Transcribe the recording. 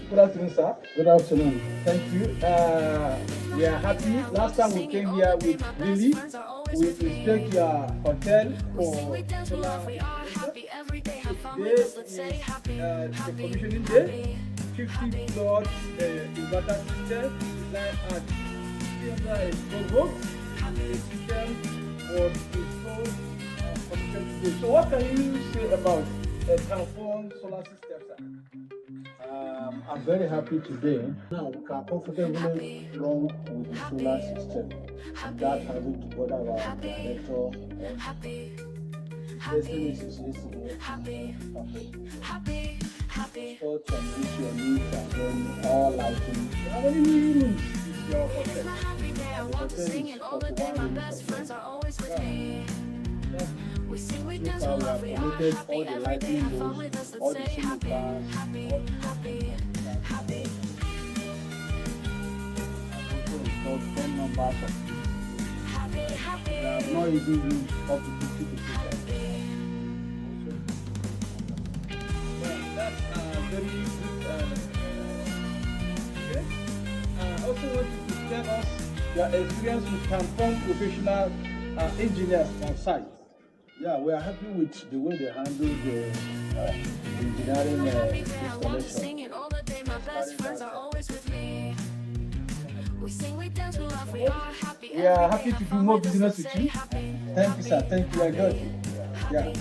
Good afternoon, sir. Good afternoon. Thank you. We are happy. Last time we came here with Lily, we stayed your hotel for solar installation. Today is the commissioning day. 50 plot inverter system designed at 312 volts. The system was installed commissioned today. So what can you say about Tanfon solar system, sir? I'm very happy today. Now we can comfortably run with the solar system without having to bother our generator or business is easy. So transmit your needs and then all lighting. How many rooms is your hotel? The hotel is 41 rooms of them. So far we have connected all the lighting posts, all the ceiling fans, all the also installed 10 numbers of we have not even used up to 50%. That's very good. Okay. I also want you to tell us your experience with Tanfon professional engineers on site. Yeah, we are happy with the way they handle the engineering installation. We are happy to do more business with you. Thank you, sir. Thank you. I got you. Yeah.